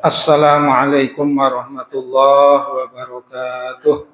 Assalamualaikum warahmatullahi wabarakatuh.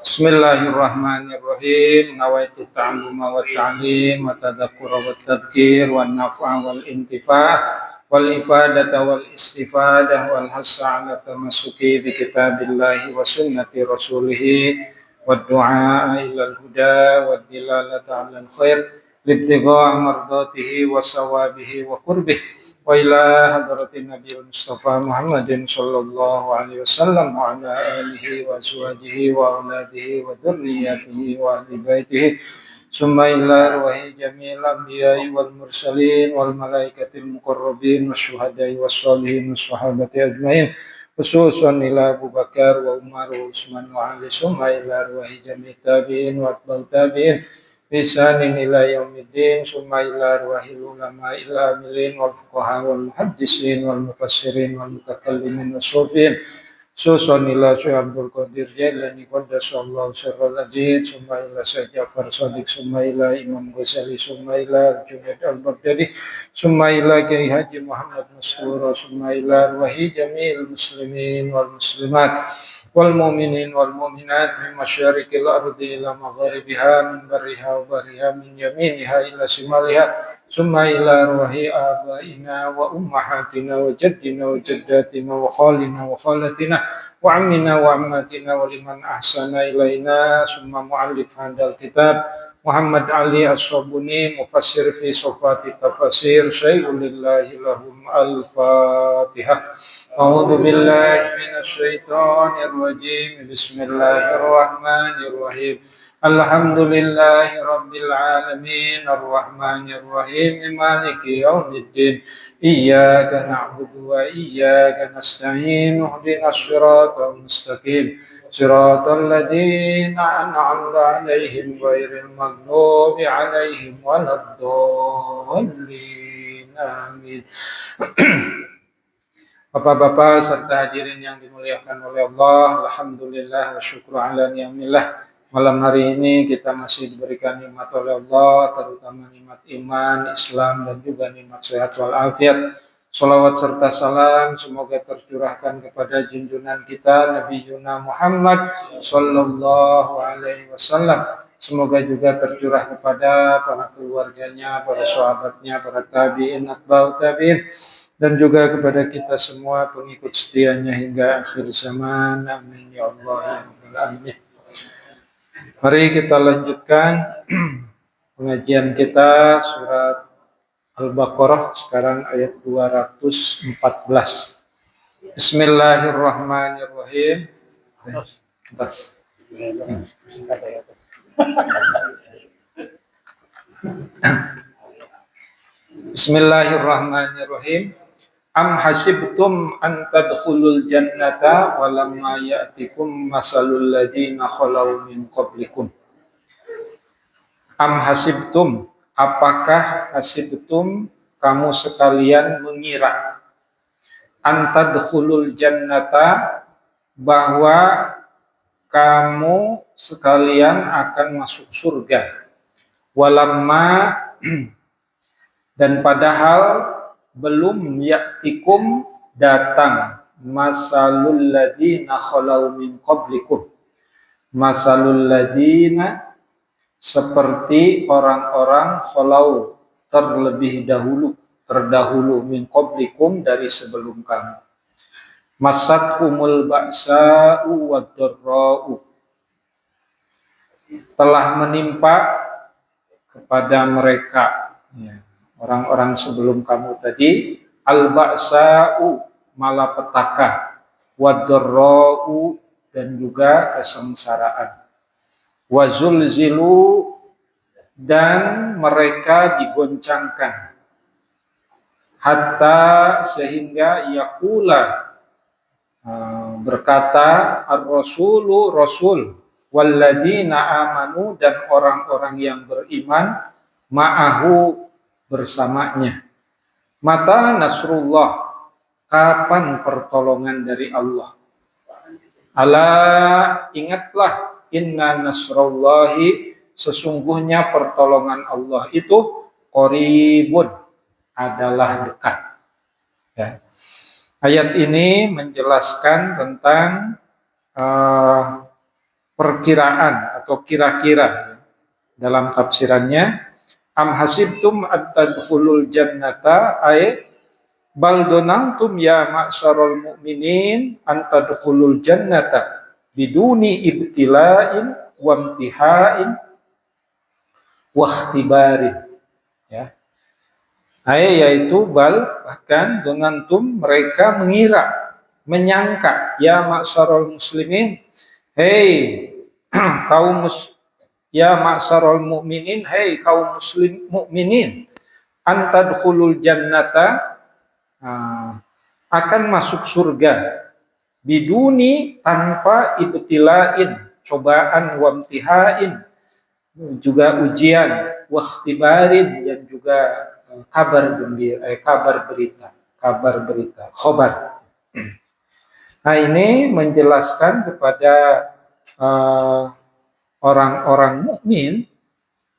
Bismillahirrahmanirrahim. Nawaitu ta'alluma wa ta'lim wa tadhakkura wa tadhkir wa naf'a wal intifa' wal ifadata wal istifadah wal hassa 'ala tamassuki bi kitabillahi wa sunnati rasulih wa du'a ila al-huda wa dilalata 'ala al-khair libtigha mardatihi wa sawabihi wa qurbih wa ila hadratin nabiyil mustafa Muhammadin sallallahu alaihi wasallam wa ala alihi wa azwajihi wa auladihi wa dzurriyyatihi wa ahli baitihi summa ila arwahi jamil anbiya'i wal mursalin wal malaikatil muqarrabin wasyuhada'i wassalihin wassahabati ajmain khususan ila Abu Bakar wa Umar wa Utsman wa Ali summa ila arwahi jami' tabi'in wa atba'ut tabi'in bisanin ila yaumiddin summa ila arwahil ulama ila amilin wal fuqaha wal muhaddisin wal mufassirin wal mutakallimin wasufin susun ila Syekh Abdul Qadir Jailani qaddasallahu sirral ajid summa ila Syekh Ja'far Shadiq summa ila Imam Ghazali summa ila Junaid al-Baghdadi summa ila Kiai Haji Muhammad Masrur summa ila arwahi jami'il muslimin wal muslimat wal mu'minin wal mu'minat min masyariqil ardi ila magharibiha min barriha wa bahriha min yaminiha ila shimaliha summa ila arwahi abaina wa ummahatina wa jaddina wa jaddatina wa khalina wa khalatina wa ammina wa ammatina wa liman ahsana ilaina summa mu'allif hadal kitab Muhammad Ali As-Sabuni mufassir fi sofati tafasir syai'ulillahi lahum al-fatihah. A'udzu billahi minasy syaithanir rajim. Bismillahirrahmanirrahim. Alhamdulillahi rabbil alamin arrahmanir rahim maliki yaumiddin. Iyyaka na'budu wa iyyaka nasta'in. Ihdinas siratal mustaqim. Siratal ladzina an'amta 'alaihim ghairil maghdubi 'alaihim waladdallin. Amin. Bapak-bapak serta hadirin yang dimuliakan oleh Allah, alhamdulillah wa syukru ala ni'amillah. Malam hari ini kita masih diberikan nikmat oleh Allah, terutama nikmat iman, Islam, dan juga nikmat sehat walafiat. Salawat serta salam semoga tercurahkan kepada junjungan kita Nabi Yuna Muhammad sallallahu alaihi wasallam. Semoga juga tercurah kepada para keluarganya, para sahabatnya, para tabi'in, atba'ut tabi'in, dan juga kepada kita semua pengikut setianya hingga akhir zaman. Amin ya Allah ya Rabbal alamin. Mari kita lanjutkan pengajian kita surat Al-Baqarah sekarang ayat 214. Bismillahirrahmanirrahim. Bismillahirrahmanirrahim. Am hasibtum an tadkhulul jannata wa lamma ya'tikum masalul ladzina khalau min qablikum. Am hasibtum, apakah hasibtum kamu sekalian mengira an tadkhulul jannata bahwa kamu sekalian akan masuk surga. Walamma dan padahal belum ya'tikum datang masalul ladina khalau min qablikum. Masalul ladina seperti orang-orang khalau terlebih dahulu, terdahulu min qablikum dari sebelum kamu. Masatkumul ba'sa'u wad-dharra'u telah menimpa kepada mereka ya, orang-orang sebelum kamu tadi al-ba'sa'u malapetaka wad-dharra'u dan juga kesengsaraan wazulzilu dan mereka digoncangkan hatta sehingga yaqula berkata ar-rasulu rasul walladzina amanu dan orang-orang yang beriman ma'ahu bersamanya. Mata nasrullah, kapan pertolongan dari Allah? Ala ingatlah inna nasrullahi sesungguhnya pertolongan Allah itu qaribun, adalah dekat. Ya. Ayat ini menjelaskan tentang perkiraan atau kira-kira dalam tafsirannya. Am hasibtum an tadkhulul jannata ay bal donantum ya ma'syarul mu'minin an tadkhulul jannata biduni ibtila'in wa imtihain wa ikhtibarin, ya. Yaitu bal, bahkan donantum, mereka mengira, menyangka, ya ma'syarul muslimin, hei kaum ya ma'syarul mu'minin, hei kaum muslim mukminin, an tadkhulul jannata, akan masuk surga, biduni, tanpa ibtilain, cobaan, wamtihain, juga ujian, wakhtibarin, dan juga kabar gembira, kabar berita, khobar. Nah, ini menjelaskan kepada orang-orang mukmin,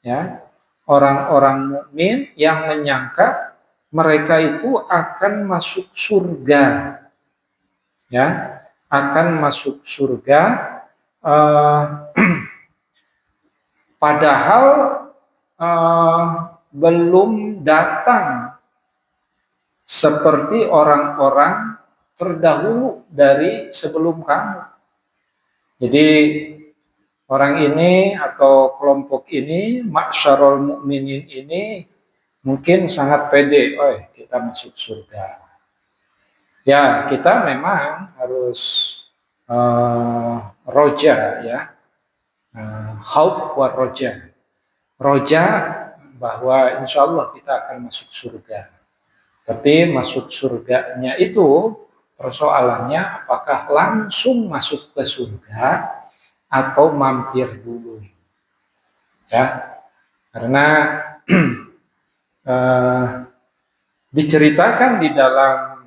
ya, orang-orang mukmin yang menyangka mereka itu akan masuk surga, ya, akan masuk surga, padahal belum datang seperti orang-orang terdahulu dari sebelum kamu. Jadi orang ini atau kelompok ini, ma'syarul mu'minin ini, mungkin sangat pede, kita masuk surga. Ya, kita memang harus roja, ya, khauf wa roja. Roja bahwa insya Allah kita akan masuk surga. Tapi masuk surganya itu persoalannya apakah langsung masuk ke surga atau mampir dulu. Ya, karena diceritakan di dalam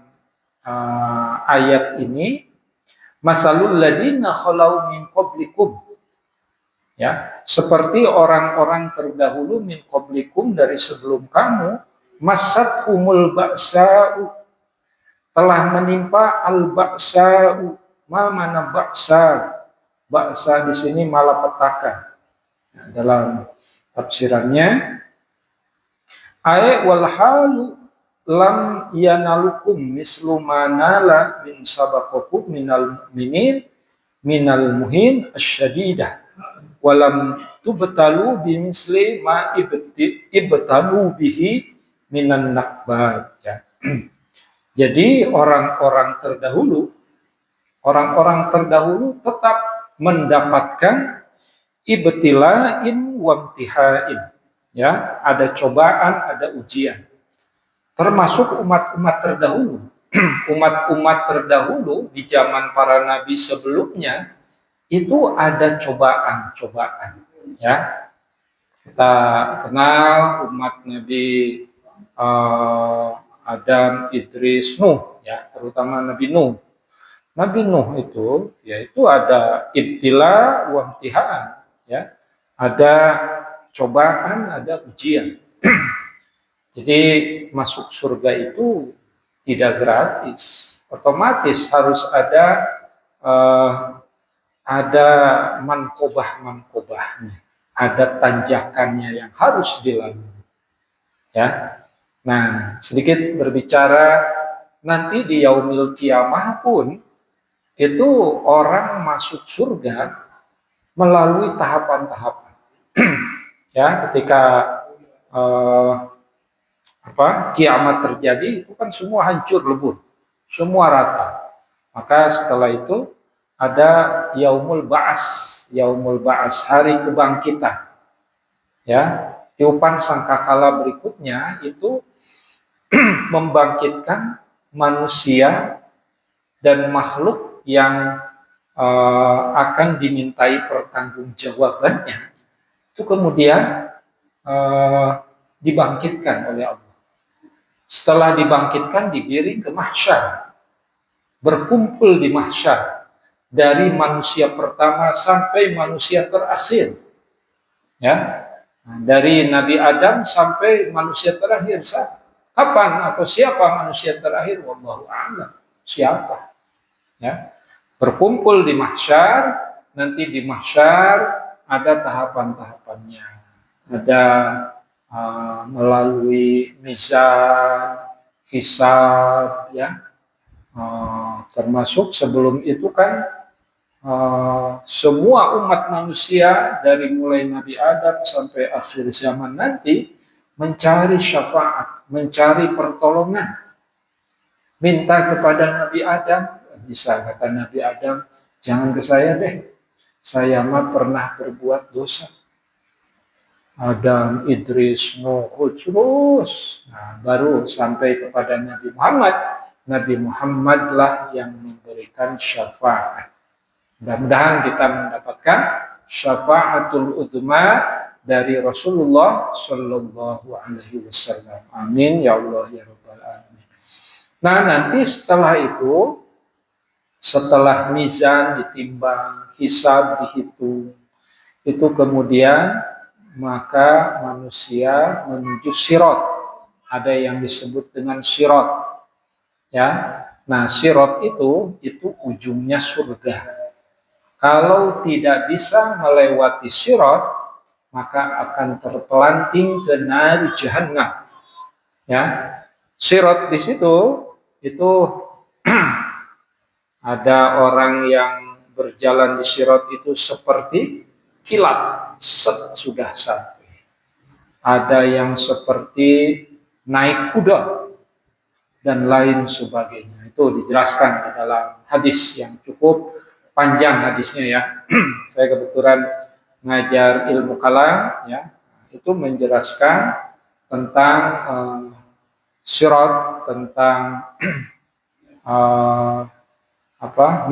ayat ini, masalul ladina khalau min qablikum, ya, seperti orang-orang terdahulu, min qablikum, dari sebelum kamu, masathumul ba'sa'u, telah menimpa al-ba'sa'u. Mana ba'sa? Ba'sa di sini malapetaka. Dalam tafsirannya, ay wal halu lam yanalukum mislu manala min sabaqakum minal mu'minin minal muhin asyadidah walam tubtalu bimisli ma ibtalu bihi minan nakbat, ya. Jadi orang-orang terdahulu tetap mendapatkan ibtila'in wamtihain, ya, ada cobaan, ada ujian. Termasuk umat-umat terdahulu. Umat-umat terdahulu di zaman para nabi sebelumnya itu ada cobaan-cobaan, ya. Kita kenal umat Nabi Adam, Idris, Nuh, ya, terutama Nabi Nuh. Nabi Nuh itu, yaitu ada ibtila wa imtihan, ya. Ada cobaan, ada ujian. Jadi masuk surga itu tidak gratis, otomatis harus ada mankobahnya, ada tanjakannya yang harus dilalui, ya. Nah, sedikit berbicara, nanti di yaumil kiamah pun itu orang masuk surga melalui tahapan-tahapan. Ya, ketika kiamat terjadi, itu kan semua hancur lebur, semua rata. Maka setelah itu ada yaumul ba'as, hari kebangkitan. Ya, tiupan sangkakala berikutnya itu membangkitkan manusia dan makhluk yang akan dimintai pertanggungjawabannya. Itu kemudian dibangkitkan oleh Allah. Setelah dibangkitkan, digiring ke mahsyar, berkumpul di mahsyar dari manusia pertama sampai manusia terakhir. Ya, dari Nabi Adam sampai manusia terakhir. Kapan atau siapa manusia terakhir? Wallahu a'lam. Siapa? Ya, berkumpul di mahsyar. Nanti di mahsyar ada tahapan-tahapannya. Ada melalui mizan, hisab, ya. Termasuk sebelum itu kan semua umat manusia dari mulai Nabi Adam sampai akhir zaman nanti mencari syafaat, mencari pertolongan, minta kepada Nabi Adam. Bisa kata Nabi Adam, jangan ke saya deh, saya mah pernah berbuat dosa. Adam, Idris, Nuh, terus. Nah, baru sampai kepada Nabi Muhammad. Nabi Muhammadlah yang memberikan syafaat. Mudah-mudahan kita mendapatkan syafaatul uzma dari Rasulullah Shallallahu Alaihi Wasallam. Amin ya Allah ya Rabbal Alamin. Nah, nanti setelah itu, setelah mizan ditimbang, hisab dihitung, itu kemudian maka manusia menuju sirat. Ada yang disebut dengan sirat. Ya, nah sirat itu ujungnya surga. Kalau tidak bisa melewati sirat, maka akan terpelanting ke nar jahannam. Ya, sirat di situ itu ada orang yang berjalan di sirat itu seperti kilat, sudah sampai. Ada yang seperti naik kuda dan lain sebagainya. Itu dijelaskan di dalam hadis yang cukup panjang hadisnya ya. Saya kebetulan ngajar ilmu kalam ya. Itu menjelaskan tentang sirat, tentang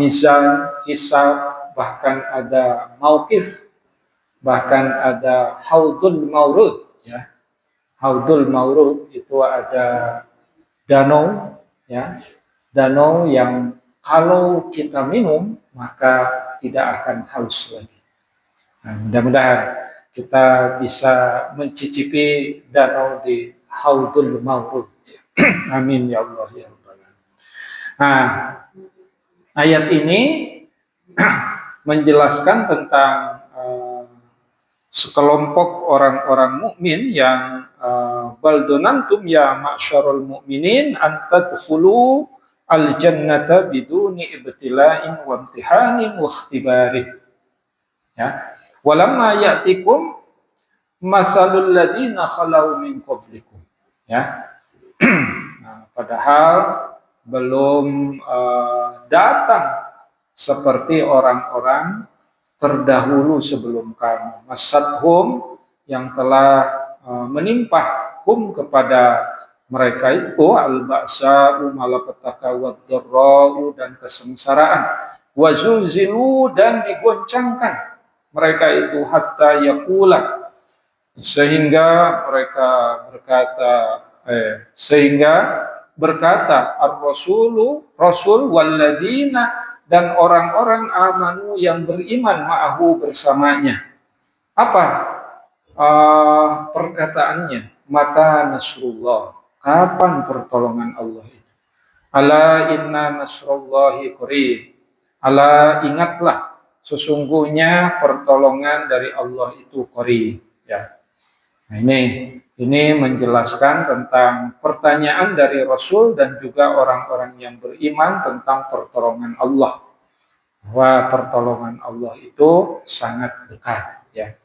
mizan, hisab, bahkan ada mauqif, bahkan ada haudul maurud ya. Haudul maurud itu ada danau ya, danau yang kalau kita minum maka tidak akan haus lagi. Nah, mudah-mudahan kita bisa mencicipi danau di haudul maurud. Amin ya Allah ya Rabbal Alamin. Nah, ayat ini menjelaskan tentang sekelompok orang-orang mukmin yang baldonantum ya ma'syarul mu'minin antadkhulu al-jannata biduni ibtila'in wa imtihanin wa ikhtibarin. Ya. Walamma ya'tikum masalul ladina khalau min qablikum. Ya. Nah, padahal belum datang seperti orang-orang terdahulu sebelum kamu. Masadhum yang telah menimpa hum kepada mereka itu al-ba'sa'u malapetaka wad-dharra'u dan kesengsaraan, wazulzilu dan digoncangkan mereka itu hatta yaqula sehingga mereka berkata ar-rasulu rasul walladina dan orang-orang amanu yang beriman ma'ahu bersamanya. Apa perkataannya? Mata nasrullah. Kapan pertolongan Allah itu? Ala inna nasrullahi qarib. Ala ingatlah, sesungguhnya pertolongan dari Allah itu qarib. Ya. Nah, ini menjelaskan tentang pertanyaan dari Rasul dan juga orang-orang yang beriman tentang pertolongan Allah. Bahwa pertolongan Allah itu sangat dekat. Ya.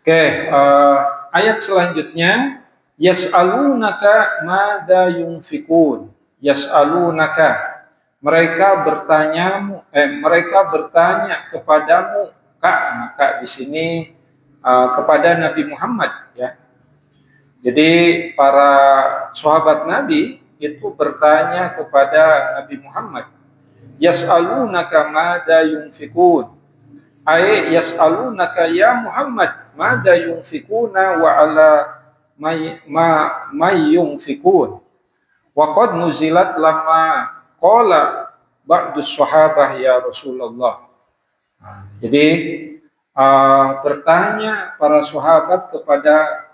Oke, ayat selanjutnya, yas'alunaka madza yunfikun. Yas'alunaka. Mereka bertanya kepadamu, Kak. Maka di sini kepada Nabi Muhammad ya. Jadi para sahabat Nabi itu bertanya kepada Nabi Muhammad, yas'alunaka madza yunfikun. Ay yas'alunaka ya Muhammad madza yunfikuna wa ala may yunfikun. Wa qad nuzilat lama qala ba'dus sahabah ya Rasulullah. Jadi bertanya para sahabat kepada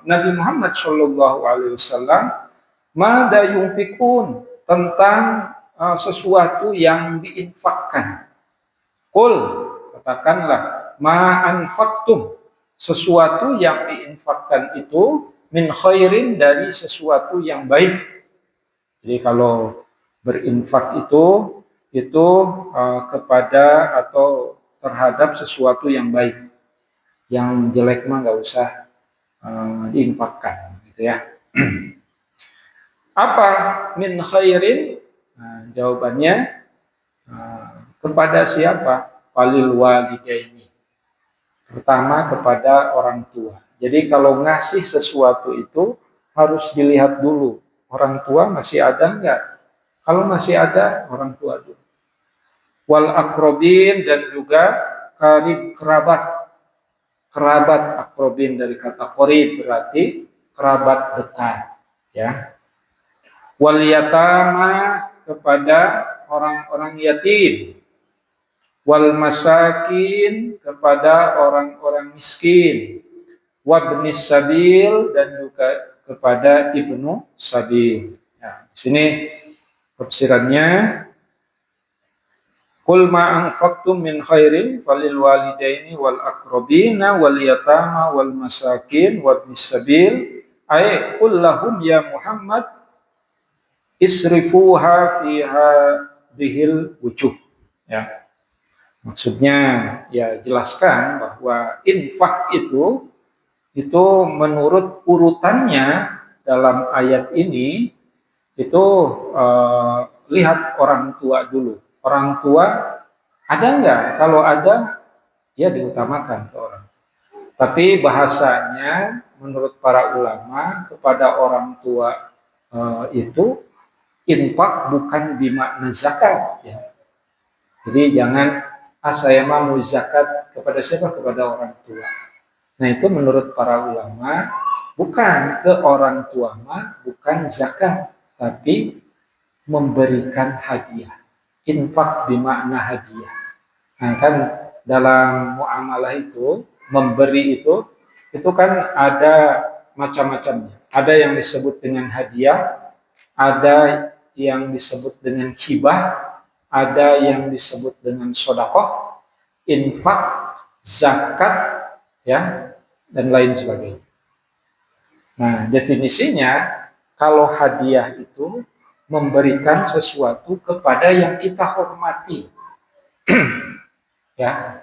Nabi Muhammad Shallallahu Alaihi Wasallam, mada yunfikun, tentang sesuatu yang diinfakkan. Qul, katakanlah, ma anfaqtum, sesuatu yang diinfakkan itu min khairin, dari sesuatu yang baik. Jadi kalau berinfak itu kepada atau terhadap sesuatu yang baik. Yang jelek mah nggak usah diinfakkan, gitu ya. Apa min khairin? Nah, jawabannya kepada siapa? Walil walidaini. Pertama kepada orang tua. Jadi kalau ngasih sesuatu itu harus dilihat dulu, orang tua masih ada enggak? Kalau masih ada, orang tua dulu. Wal akrobin, dan juga karib, kerabat. Kerabat, akrobin dari kata korib, berarti kerabat dekat, ya. Wal yatama, kepada orang-orang yatim. Wal masakin, kepada orang-orang miskin. Wabnis sabil, dan juga kepada ibnu sabil. Nah, di sini tafsirannya, qul ma anfaqtum min khairin falil walidaini wal aqrabina wal yatama wal masakin wabnis sabil, ay qul lahum ya Muhammad isrifuha fi hadhil wujuh, ya. Maksudnya ya jelaskan bahwa infak itu menurut urutannya dalam ayat ini itu lihat orang tua dulu. Orang tua ada enggak? Kalau ada, ya diutamakan ke orang. Tapi bahasanya menurut para ulama kepada orang tua itu infak bukan bermakna zakat, ya. Jadi jangan saya mau zakat kepada siapa? Kepada orang tua. Nah, itu menurut para ulama bukan ke orang tua mah bukan zakat, tapi memberikan hadiah. Infak bermakna hadiah. Nah, kan dalam muamalah itu memberi itu kan ada macam-macamnya. Ada yang disebut dengan hadiah, ada yang disebut dengan hibah, ada yang disebut dengan sodakoh, infak, zakat, ya, dan lain sebagainya. Nah, definisinya kalau hadiah itu memberikan sesuatu kepada yang kita hormati. Ya,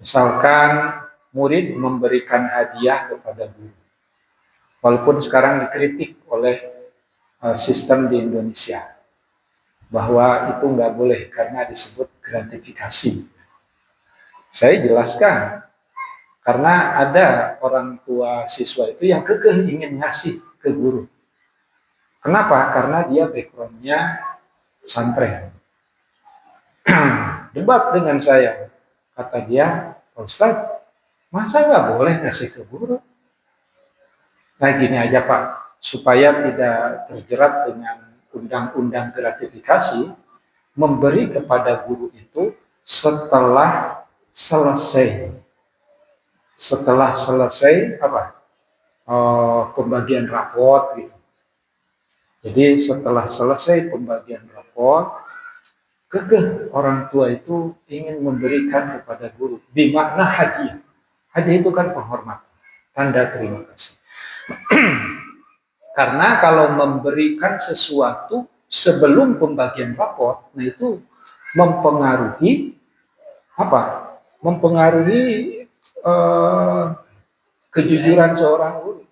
misalkan murid memberikan hadiah kepada guru. Walaupun sekarang dikritik oleh sistem di Indonesia bahwa itu nggak boleh karena disebut gratifikasi. Saya jelaskan, karena ada orang tua siswa itu yang kekeh ingin ngasih ke guru. Kenapa? Karena dia background-nya pesantren. Debat dengan saya, kata dia, Pak Ustadz, masa nggak boleh ngasih ke guru? Nah gini aja Pak, supaya tidak terjerat dengan undang-undang gratifikasi, memberi kepada guru itu setelah selesai apa? Pembagian raport gitu. Jadi setelah selesai pembagian raport, kekeh orang tua itu ingin memberikan kepada guru bermakna hadiah. Hadiah itu kan penghormatan, tanda terima kasih. Karena kalau memberikan sesuatu sebelum pembagian raport, nah itu mempengaruhi apa? Mempengaruhi kejujuran seorang guru.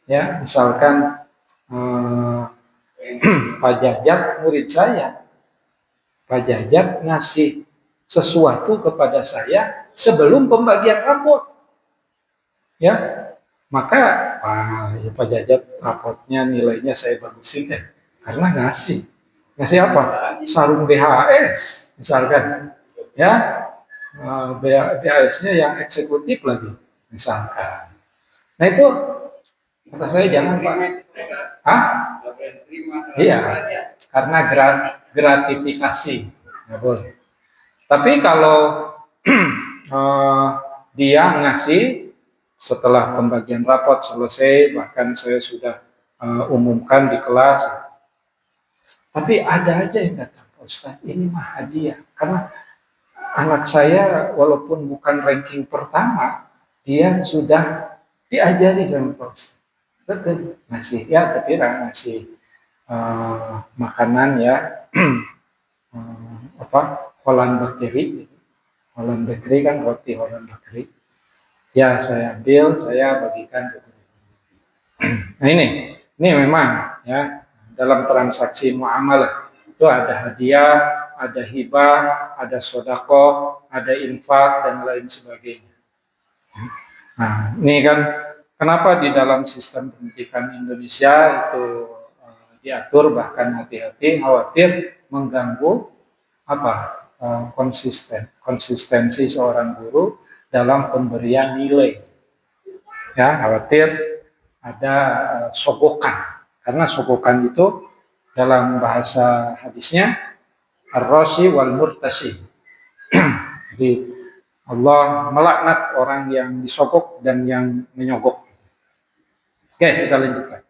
Ya, misalkan Pak Jajat murid saya, Pak Jajat ngasih sesuatu kepada saya sebelum pembagian raport, ya, maka Pak Jajat raportnya nilainya saya bagusin deh, karena ngasih apa? Sarung BHS misalkan, ya, BHS-nya yang eksekutif lagi misalkan. Nah itu kata saya jangan Pak. Iya, karena gratifikasi nggak boleh. Tapi kalau dia ngasih setelah pembagian rapot selesai, bahkan saya sudah umumkan di kelas. Tapi ada aja yang datang, Ustaz, ini mah hadiah. Karena anak saya walaupun bukan ranking pertama, dia sudah diajari sama Pak Ustaz. Betul, ngasih ya, terkira ngasih makanan ya, Holland Bakery. Holland Bakery kan roti Holland Bakery. Ya, saya ambil, saya bagikan ke guru. Nah ini memang ya dalam transaksi muamalah itu ada hadiah, ada hibah, ada sodako, ada infak dan lain sebagainya. Nah ini kan kenapa di dalam sistem pendidikan Indonesia itu diatur, bahkan hati-hati khawatir mengganggu konsistensi seorang guru dalam pemberian nilai. Ya, khawatir ada sogokan, karena sogokan itu dalam bahasa hadisnya ar-rashi wal murtashi. Jadi Allah melaknat orang yang disogok dan yang menyogok. Oke, kita lanjutkan.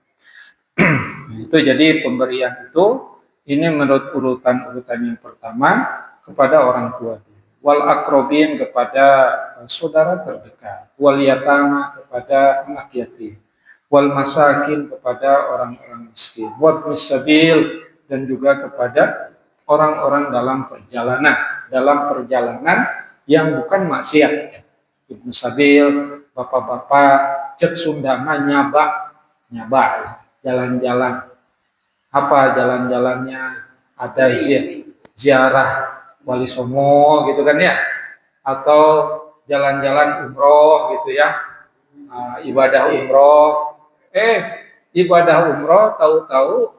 Itu jadi pemberian itu ini menurut urutan yang pertama kepada orang tua, wal akrobin kepada saudara terdekat, wal yatama kepada anak yatim, wal masakin kepada orang-orang miskin, wal misabil dan juga kepada orang-orang dalam perjalanan yang bukan maksiat. Ibnu sabil, bapak-bapak, cek Sunda nyaba jalan-jalan. Apa jalan-jalannya? Ada ziarah Wali Songo gitu kan ya, atau jalan-jalan umroh gitu ya, ibadah umroh. Ibadah umroh tahu-tahu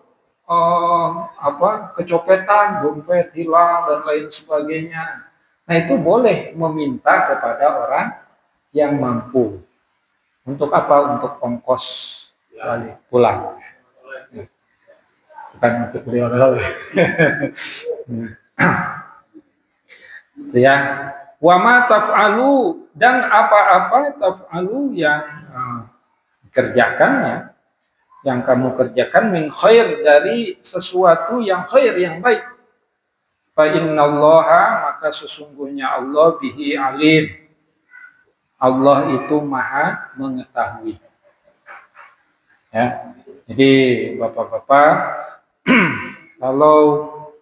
kecopetan, dompet hilang dan lain sebagainya. Nah itu boleh meminta kepada orang yang mampu. Untuk apa? Untuk ongkos balik pulang. Bukan untuk beli oleh-oleh. Ya. Wa ma taf'alu, dan apa-apa taf'alu yang kerjakannya, yang kamu kerjakan min khair, dari sesuatu yang khair, yang baik. Fa innallaha, maka sesungguhnya Allah bihi alim. Allah itu maha mengetahui. Ya. Jadi bapak-bapak, kalau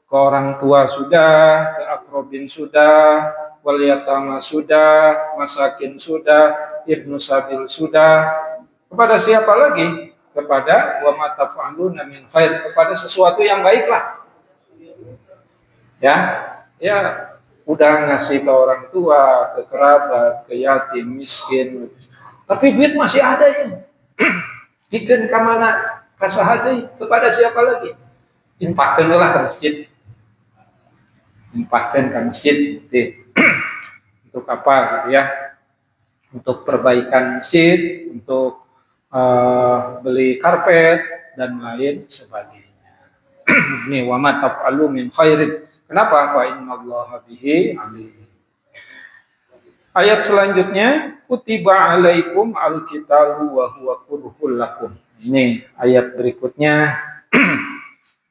ke orang tua sudah, ke akrobin sudah, wal yatama sudah, masakin sudah, ibnu sabil sudah, kepada siapa lagi? Kepada wa ma taf'aluna min khair, kepada sesuatu yang baiklah. Ya, udah ngasih ke orang tua, ke kerabat, ke yatim, miskin, tapi duit masih ada ya. Bikin ke mana? Kasahati, kepada siapa lagi? Infakkanlah ke masjid. Infakkan ke masjid. Untuk apa gitu ya? Untuk perbaikan masjid, untuk beli karpet dan lain sebagainya. Ini wa ma taf'alu min khairin. Kenapa? Fa innallaha bihi alim. Ayat selanjutnya, kutiba alaikum alqitalu wa huwa kurhul lakum. Ini ayat berikutnya.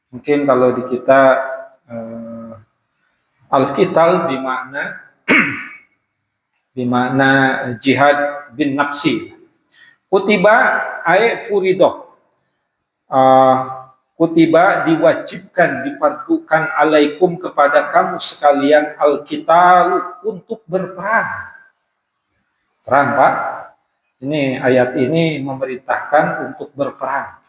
Mungkin kalau di kita al-qital bimakna jihad bin nafsi. Kutiba ay furido. Kutiba diwajibkan, difardukan alaikum kepada kamu sekalian al-qital, untuk berperang. Perang, Pak. Ini ayat ini memerintahkan untuk berperang.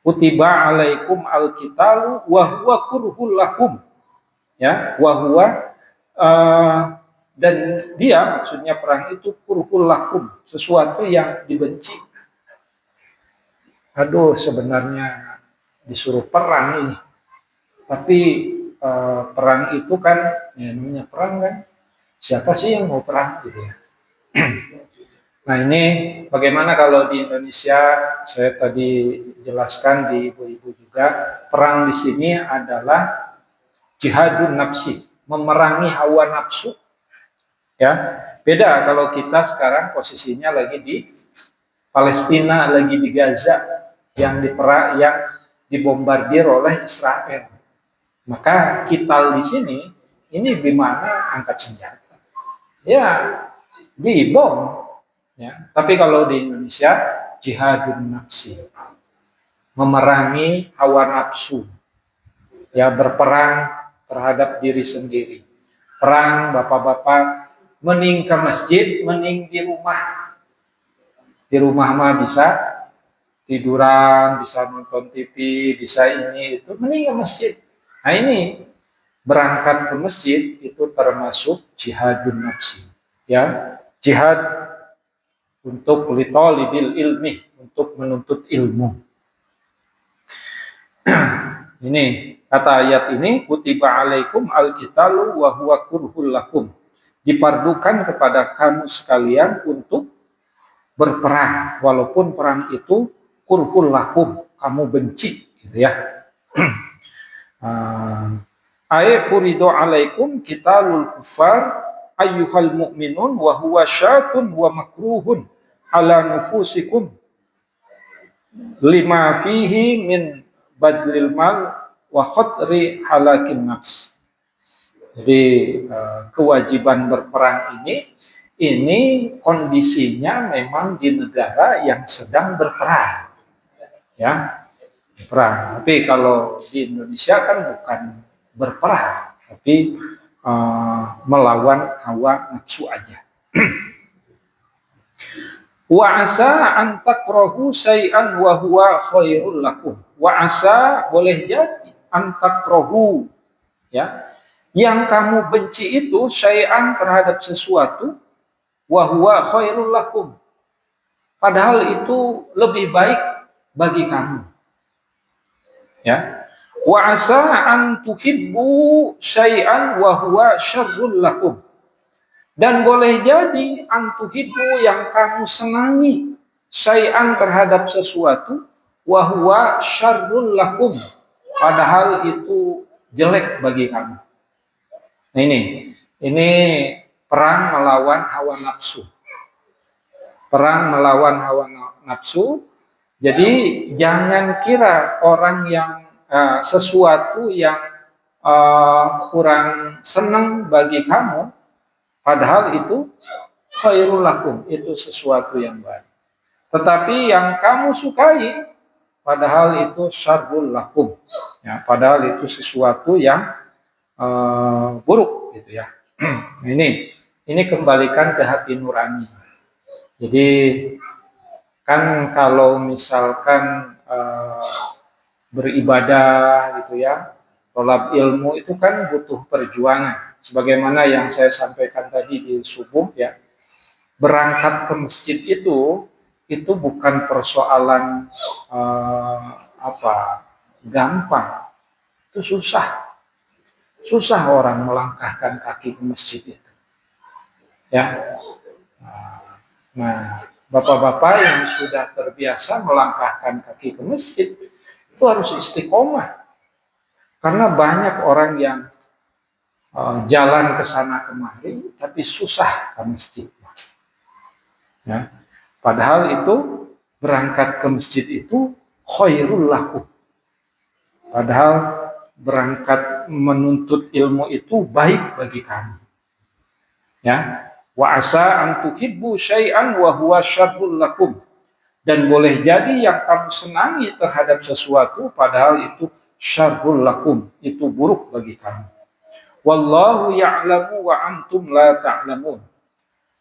Kutiba alaikum al-qitalu wa huwa kurhul lakum. Ya, wa huwa dan dia, maksudnya perang itu kurhul lakum, sesuatu yang dibenci. Aduh, sebenarnya disuruh perang ini. Tapi perang itu kan, ya namanya perang kan, siapa sih yang mau perang gitu ya. Nah ini bagaimana kalau di Indonesia, saya tadi jelaskan di ibu-ibu juga, perang di sini adalah jihadun nafsi, memerangi hawa nafsu, ya, Beda kalau kita sekarang posisinya lagi di Palestina, lagi di Gaza, yang dibombardir oleh Israel. Maka kita di sini ini gimana angkat senjata? Ya, dibom. Ya. Tapi kalau di Indonesia jihadun nafsi, memerangi hawa nafsu, ya berperang terhadap diri sendiri. Perang bapak-bapak, mending ke masjid, mending di rumah. Di rumah mah bisa tiduran, bisa nonton TV, bisa ini itu, mending ke masjid. Nah ini berangkat ke masjid itu termasuk jihadun nafsi, ya jihad untuk litolibil ilmi, untuk menuntut ilmu. Ini kata ayat ini, kutiba alaikum alqitalu wa huwa kurhul lakum, dipardukan kepada kamu sekalian untuk berperang, walaupun perang itu kurhul lakum, kamu benci, gitu ya. Ayat furido alaikum qitalul kufar ayyuhal mu'minun wa huwa syatun wa makruhun ala nufusikum lima fihi min badlil mal wa khotri halakin nafs. Jadi kewajiban berperang ini kondisinya memang di negara yang sedang berperang, ya perang. Tapi kalau di Indonesia kan bukan berperang, tapi melawan hawa nafsu aja. Wa asa an takrahu syai'an wa huwa khairul lakum. Wa asa, boleh jadi, an takrahu, ya, yang kamu benci itu syai'an terhadap sesuatu, wa huwa khairul lakum, padahal itu lebih baik bagi kamu. Ya. Wa asa an tuhibbu syai'an wa huwa syarrul lakum. Dan boleh jadi antuhibbu, yang kamu senangi, syai'an terhadap sesuatu, wa huwa syarrul lakum, padahal itu jelek bagi kamu. Nah ini perang melawan hawa nafsu. Perang melawan hawa nafsu. Jadi jangan kira orang yang sesuatu yang kurang senang bagi kamu, padahal itu khairul lakum, itu sesuatu yang baik. Tetapi yang kamu sukai, padahal itu syarrul lakum, ya, padahal itu sesuatu yang buruk, gitu ya. Ini kembalikan ke hati nurani. Jadi kan kalau misalkan beribadah, gitu ya, tolab ilmu itu kan butuh perjuangan. Sebagaimana yang saya sampaikan tadi di subuh, ya, berangkat ke masjid itu bukan persoalan gampang, itu susah orang melangkahkan kaki ke masjid itu, ya. Nah, bapak-bapak yang sudah terbiasa melangkahkan kaki ke masjid itu harus istiqomah, karena banyak orang yang jalan ke sana kemari tapi susah ke masjid. Ya. Padahal itu berangkat ke masjid itu khairul lakum. Padahal berangkat menuntut ilmu itu baik bagi kamu. Ya. Wa asa an tuhibbu syai'an wa huwa syarrul lakum. Dan boleh jadi yang kamu senangi terhadap sesuatu padahal itu syarrul lakum, itu buruk bagi kamu. Wallahu ya'lamu wa antum la ta'lamun.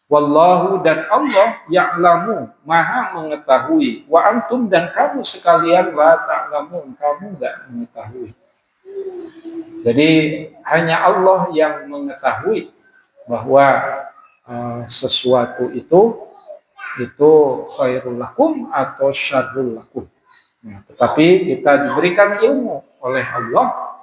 Wallahu, dan Allah, ya'lamu, maha mengetahui, wa antum, dan kamu sekalian la ta'lamun, kamu enggak mengetahui. Jadi hanya Allah yang mengetahui bahwa sesuatu itu khairul lakum atau syarrul lakum. Nah, tetapi kita diberikan ilmu oleh Allah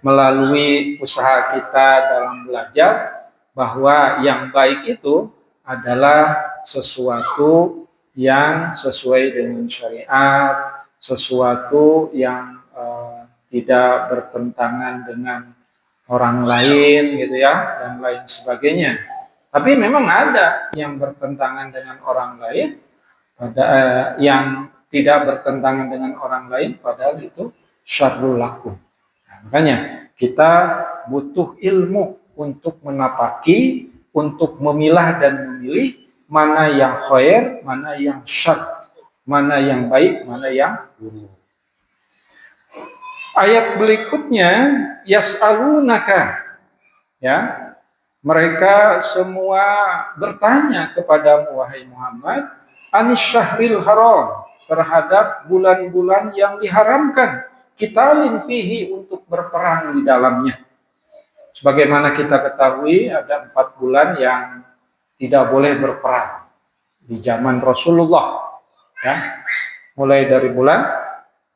melalui usaha kita dalam belajar bahwa yang baik itu adalah sesuatu yang sesuai dengan syariat, sesuatu yang tidak bertentangan dengan orang lain, gitu ya, dan lain sebagainya. Tapi memang ada yang bertentangan dengan orang lain, ada yang tidak bertentangan dengan orang lain, padahal itu syarrul lakum. Nah, makanya kita butuh ilmu untuk menapaki, untuk memilah dan memilih mana yang khair, mana yang syarr, mana yang baik, mana yang buruk. Ayat berikutnya, yas'alunaka, ya, mereka semua bertanya kepadamu wahai Muhammad, anis syahril haram, terhadap bulan-bulan yang diharamkan, qitalin fihi, untuk berperang di dalamnya. Sebagaimana kita ketahui ada 4 bulan yang tidak boleh berperang di zaman Rasulullah, ya, mulai dari bulan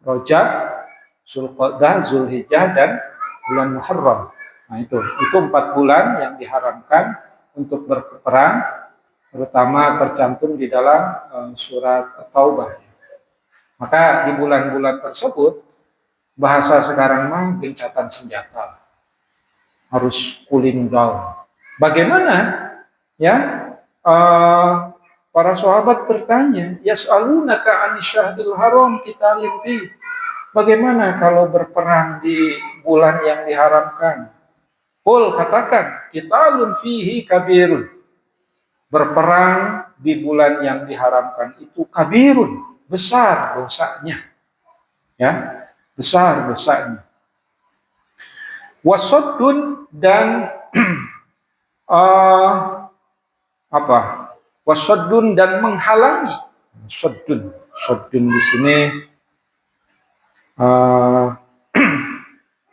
Rajab, Zulqa'dah, Zulhijjah, dan bulan Muharram. Nah itu 4 bulan yang diharamkan untuk berperang, terutama tercantum di dalam surat Taubah. Maka di bulan-bulan tersebut, bahasa sekarang mah gencatan senjata, harus cooling down. Bagaimana? Ya, para sahabat bertanya, yas'alunaka anisyahril haram qitalin fi. Bagaimana kalau berperang di bulan yang diharamkan? Qul, katakan, qitalun fihi kabirun. Berperang di bulan yang diharamkan itu kabirun, besar dosanya. Ya, besar dosanya. Wasaddun, dan wasaddun, dan menghalangi. Saddun di sini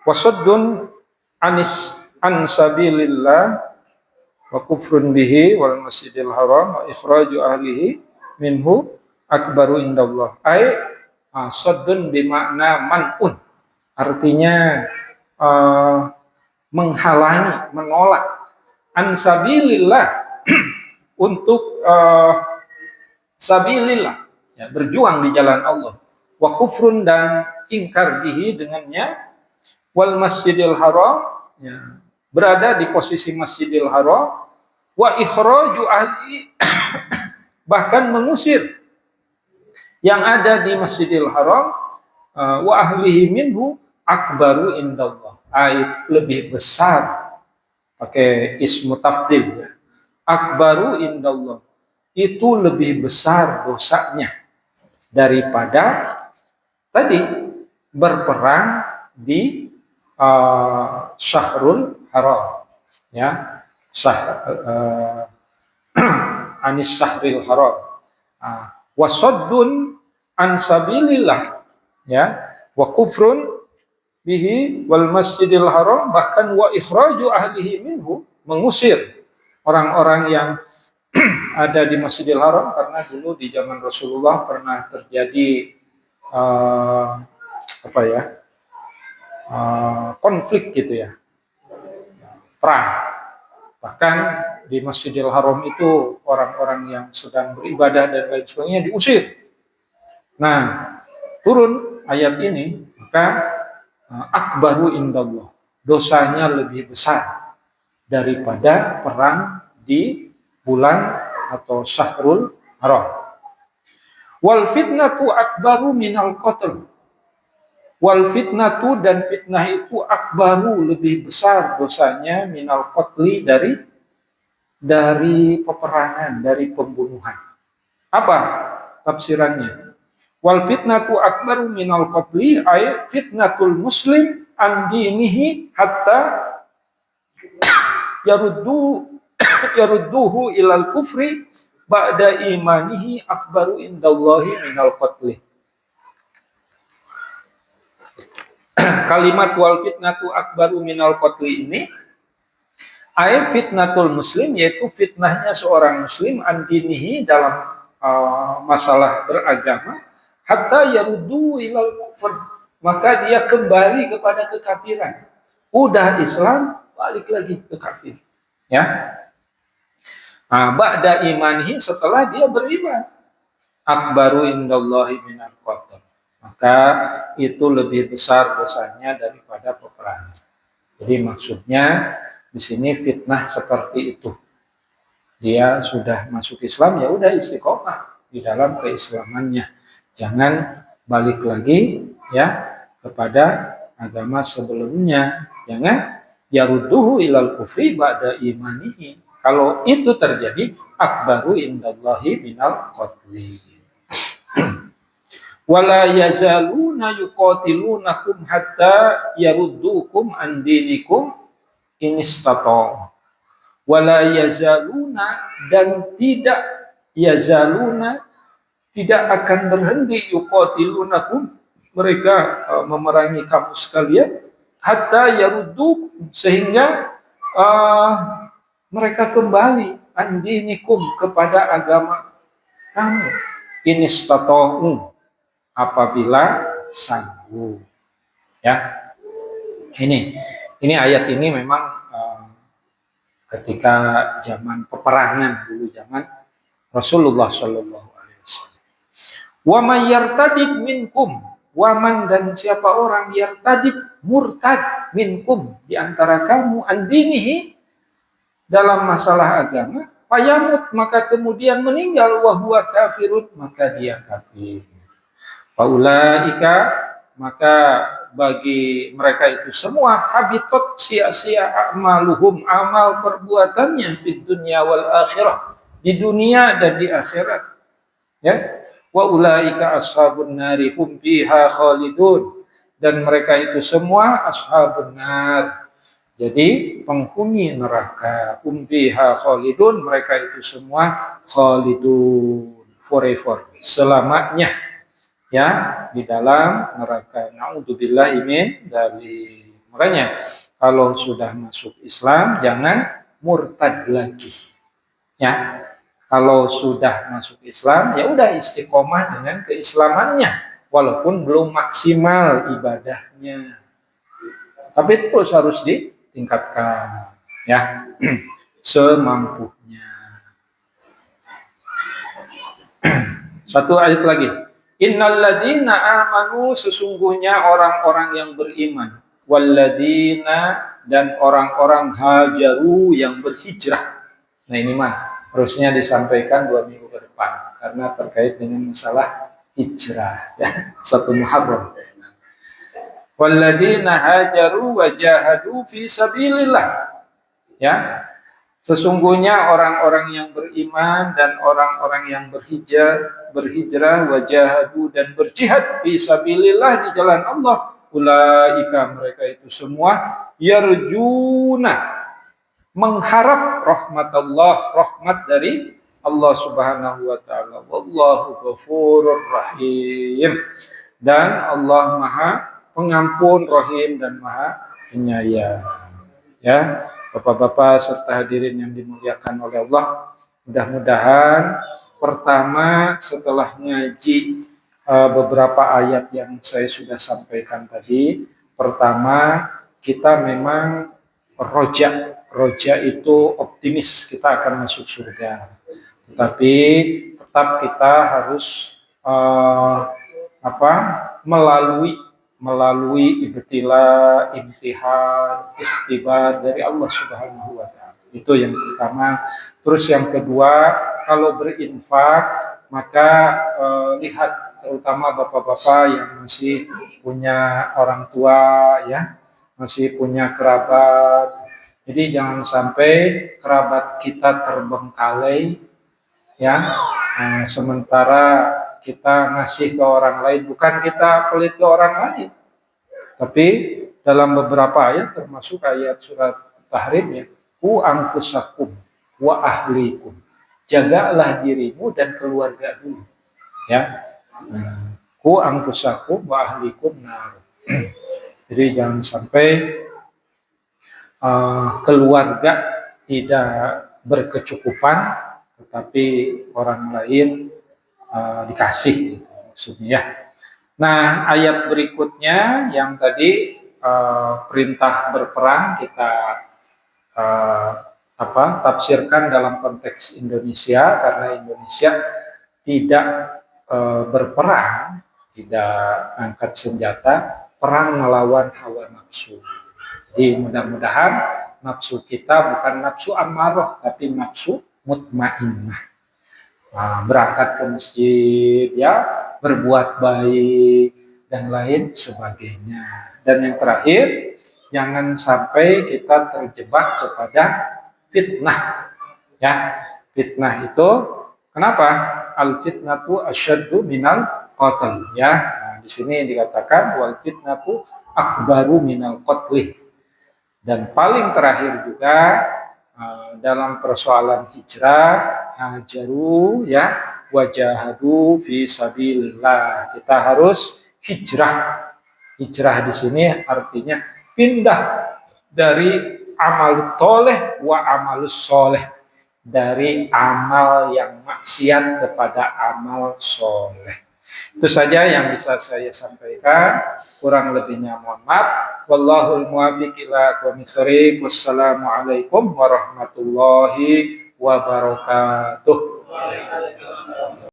wasaddun an sabilillah wa kufrun bihi wal masjidil haram wa ikhraju ahlihi minhu akbaru indallah. Saddun bimakna man'un, artinya menghalangi, menolak. An sabilillah untuk sabilillah, ya, berjuang di jalan Allah. Wa kufrun, dan ingkar bihi, dengannya. Wal masjidil haram, ya, berada di posisi masjidil haram. Wa ikhraju ahli, bahkan mengusir yang ada di masjidil haram. Wa ahlihi minhu akbaru indallah, lebih besar, pakai ismu tafdil, ya. Akbaru indallah, itu lebih besar dosanya daripada tadi berperang di syahrul haram, ya, anis syahril haram. Wasaddun an sabilillah, ya, wa kufrun bihi wal masjidil haram, bahkan wa ikhraju ahlihi minhu, mengusir orang-orang yang ada di Masjidil Haram, karena dulu di zaman Rasulullah pernah terjadi konflik gitu, ya, perang. Bahkan di Masjidil Haram itu orang-orang yang sedang beribadah dan lain sebagainya diusir. Nah, turun ayat ini, maka akbaru indallah, dosanya lebih besar daripada perang di bulan atau syahrul haram. Wal fitnatu akbaru minal qatl. Wal fitnatu, dan fitnah itu akbaru, lebih besar dosanya, minal qatli, dari peperangan, dari pembunuhan. Apa tafsirannya? Wal fitnatu akbaru minal qatli, ay fitnatul muslim an dinihi hatta yarudduhu ilal kufri ba'da imanihi akbaru indallahi minal qatli. Kalimat wal fitnatu akbaru minal qatli ini, ayat fitnatul muslim, yaitu fitnahnya seorang muslim, andinihi, dalam masalah beragama, hatta yaruddu ilal kufr, maka dia kembali kepada kekafiran. Udah Islam, balik lagi ke kafir, ya. Ba'da imanihi, setelah dia beriman, akbaru indallahi minal qatl, maka itu lebih besar dosanya daripada peperangan. Jadi maksudnya di sini fitnah seperti itu. dia sudah masuk Islam, ya udah istiqomah di dalam keislamannya. Jangan balik lagi ya kepada agama sebelumnya. Jangan yarudduhu ilal kufri ba'da imanihi. Kalau itu terjadi, akbaru indallahi minal qatli. Wala yazaluna yuqatilunakum hatta yaruddukum an dinikum in istata'u. Wala yazaluna, dan tidak yazaluna, tidak akan berhenti yuqatilunakum, mereka memerangi kamu sekalian, hatta yaruddukum, sehingga mereka kembali andinikum, kepada agama kamu, inistata'u, apabila sanggup. Ya, ini ayat ini memang ketika zaman peperangan dulu, zaman Rasulullah Shallallahu Alaihi Wasallam. Wa may yartadid minkum, waman, dan siapa orang yartadid, murtad, minkum, di antara kamu, andinihi, dalam masalah agama, fayamut, maka kemudian meninggal, wa huwa kafirun, maka dia kafir. Faulaika, maka bagi mereka itu semua, habitat, sia-sia, a'maluhum, amal perbuatannya, di dunia wal akhirah, di dunia dan di akhirat. Ya, wa ulaika ashabun nari hum fiha khalidun, dan mereka itu semua ashabun nar, jadi penghuni neraka. Hum fiha khalidun, mereka itu semua khalidun, forever, selamanya ya di dalam neraka. Na'udzubillahi min dari. Makanya kalau sudah masuk Islam jangan murtad lagi. Ya. Kalau sudah masuk Islam ya udah istiqomah dengan keislamannya walaupun belum maksimal ibadahnya. Tapi terus harus ditingkatkan ya semampunya. Satu ayat lagi. Innalladzina amanu, sesungguhnya orang-orang yang beriman, walladzina, dan orang-orang hajaru, yang berhijrah. Nah ini mah harusnya disampaikan 2 minggu ke depan karena terkait dengan masalah hijrah ya, 1 Muharram. Walladzina hajaru wajahadu fi sabilillah. Ya. Sesungguhnya orang-orang yang beriman dan orang-orang yang berhijrah wajahadu, dan berjihad fi sabilillah, di jalan Allah, ulaika, mereka itu semua, yarjuna, mengharap rahmatullah, rahmat dari Allah Subhanahu wa taala. Wallahu ghafurur rahim, dan Allah Maha Pengampun, Rahim, dan Maha Penyayang. Ya, Bapak-bapak serta hadirin yang dimuliakan oleh Allah, mudah-mudahan pertama setelah ngaji beberapa ayat yang saya sudah sampaikan tadi, pertama kita memang roja itu optimis kita akan masuk surga, tetapi tetap kita harus melalui ibtila, imtihan, ikhtibar dari Allah Subhanahu wa taala. Itu yang pertama. Terus yang kedua, kalau berinfak maka lihat terutama bapak-bapak yang masih punya orang tua ya, masih punya kerabat. Jadi jangan sampai kerabat kita terbengkalai ya. Sementara kita ngasih ke orang lain, bukan kita pelit ke orang lain, tapi dalam beberapa ayat termasuk ayat surat Tahrim ya, ku anfusakum wa ahlikum, jagalah dirimu dan keluarga dulu ya, ku anfusakum wa ahlikum nar. Jadi jangan sampai keluarga tidak berkecukupan tetapi orang lain dikasih, gitu, maksudnya ya. Nah, ayat berikutnya yang tadi perintah berperang kita tafsirkan dalam konteks Indonesia, karena Indonesia tidak berperang, tidak angkat senjata, perang melawan hawa nafsu. Jadi mudah-mudahan nafsu kita bukan nafsu amarah tapi nafsu mutmainnah. Nah, berangkat ke masjid, ya, berbuat baik dan lain sebagainya. Dan yang terakhir, jangan sampai kita terjebak kepada fitnah. Ya, fitnah itu kenapa? Al fitnatu asyaddu minal qatl. Ya, nah, di sini dikatakan wal fitnatu akbaru minal qatli. Dan paling terakhir juga dalam persoalan hijrah, hajaru, ya, wajahadu fi sabilillah. Kita harus hijrah. Hijrah di sini artinya pindah dari amal toleh wa amalus soleh, dari amal yang maksiat kepada amal soleh. Itu saja yang bisa saya sampaikan. Kurang lebihnya mohon maaf. Wallahul muwaffiq ila aqwamit thoriq. Wassalamualaikum warahmatullahi wabarakatuh.